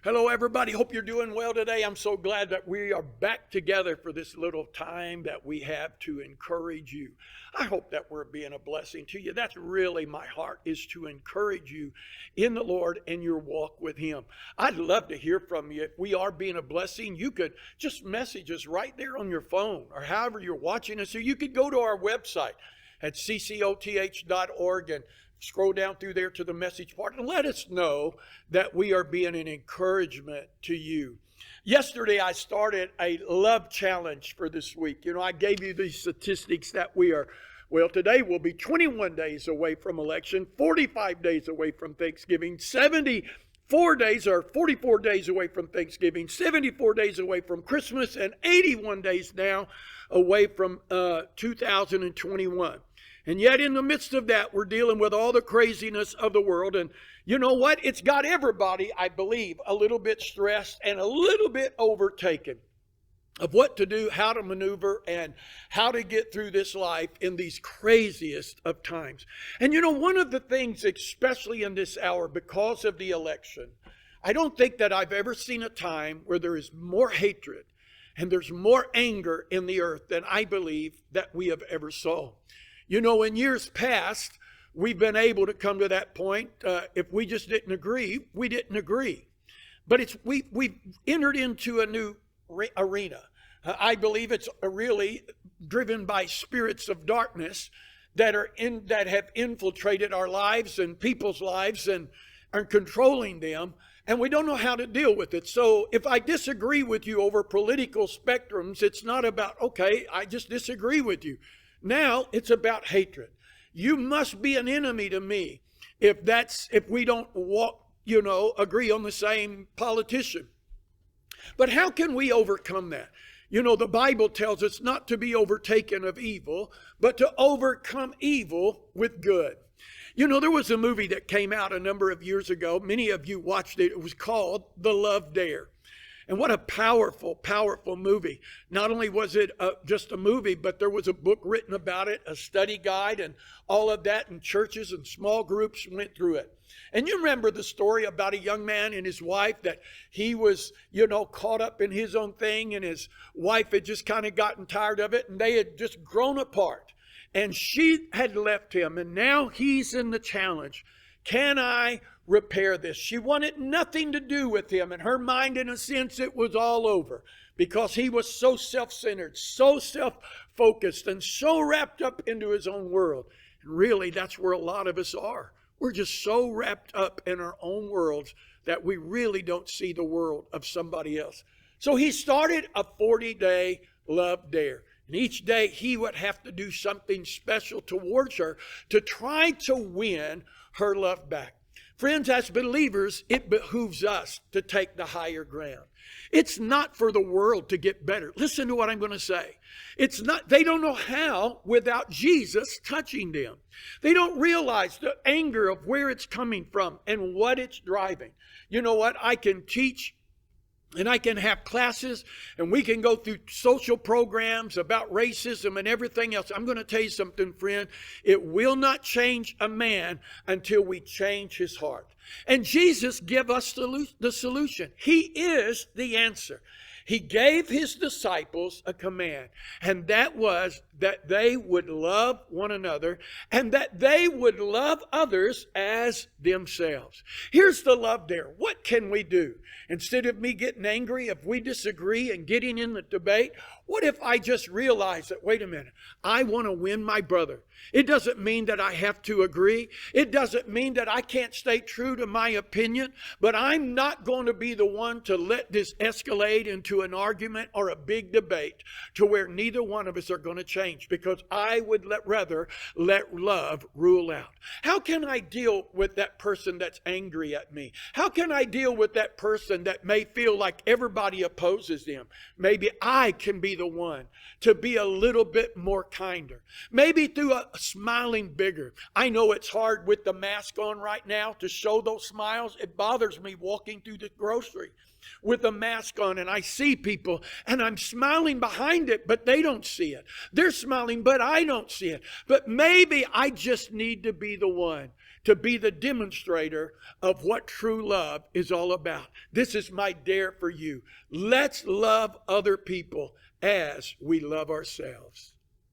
Hello, everybody. Hope you're doing well today. I'm so glad that we are back together for this little time that we have to encourage you. I hope that we're being a blessing to you. That's really my heart, is to encourage you in the Lord and your walk with Him. I'd love to hear from you. If we are being a blessing, you could just message us right there on your phone or however you're watching us. Or you could go to our website at ccoth.org and scroll down through there to the message part and let us know that we are being an encouragement to you. Yesterday, I started a love challenge for this week. I gave you these statistics that today we'll be 21 days away from election, 45 days away from Thanksgiving, 74 days or 44 days away from Thanksgiving, 74 days away from Christmas, and 81 days now away from 2021. And yet in the midst of that, we're dealing with all the craziness of the world. And you know what? It's got everybody, I believe, a little bit stressed and a little bit overtaken of what to do, how to maneuver, and how to get through this life in these craziest of times. And one of the things, especially in this hour, because of the election, I don't think that I've ever seen a time where there is more hatred and there's more anger in the earth than I believe that we have ever saw. In years past, we've been able to come to that point. If we just didn't agree, we didn't agree. But we've entered into a new arena. I believe it's really driven by spirits of darkness that have infiltrated our lives and people's lives and are controlling them. And we don't know how to deal with it. So if I disagree with you over political spectrums, it's not about, okay, I just disagree with you. Now it's about hatred. You must be an enemy to me if we don't agree on the same politician. But how can we overcome that? The Bible tells us not to be overtaken of evil, but to overcome evil with good. There was a movie that came out a number of years ago. Many of you watched it. It was called The Love Dare. And what a powerful, powerful movie. Not only was it just a movie, but there was a book written about it, a study guide, and all of that, and churches and small groups went through it. And you remember the story about a young man and his wife, that he was, caught up in his own thing, and his wife had just kind of gotten tired of it, and they had just grown apart. And she had left him, and now he's in the challenge. Can I repair this? She wanted nothing to do with him. In her mind, in a sense, it was all over because he was so self-centered, so self-focused, and so wrapped up into his own world. And really, that's where a lot of us are. We're just so wrapped up in our own worlds that we really don't see the world of somebody else. So he started a 40-day love dare. And each day he would have to do something special towards her to try to win her love back. Friends, as believers, it behooves us to take the higher ground. It's not for the world to get better. Listen to what I'm going to say. They don't know how without Jesus touching them. They don't realize the anger of where it's coming from and what it's driving. You know what? I can teach and I can have classes, and we can go through social programs about racism and everything else. I'm going to tell you something, friend. It will not change a man until we change his heart. And Jesus gave us the solution. He is the answer. He gave his disciples a command, and that was that they would love one another and that they would love others as themselves. Here's the love dare. What can we do? Instead of me getting angry if we disagree and getting in the debate, what if I just realize that, wait a minute, I want to win my brother. It doesn't mean that I have to agree. It doesn't mean that I can't stay true to my opinion, but I'm not going to be the one to let this escalate into an argument or a big debate to where neither one of us are going to change, because I would rather let love rule out. How can I deal with that person that's angry at me? How can I deal with that person that may feel like everybody opposes them? Maybe I can be the one to be a little bit more kinder. Maybe through a smiling bigger. I know it's hard with the mask on right now to show those smiles. It bothers me walking through the grocery with a mask on and I see people and I'm smiling behind it, but they don't see it. They're smiling, but I don't see it. But maybe I just need to be the one to be the demonstrator of what true love is all about. This is my dare for you. Let's love other people as we love ourselves.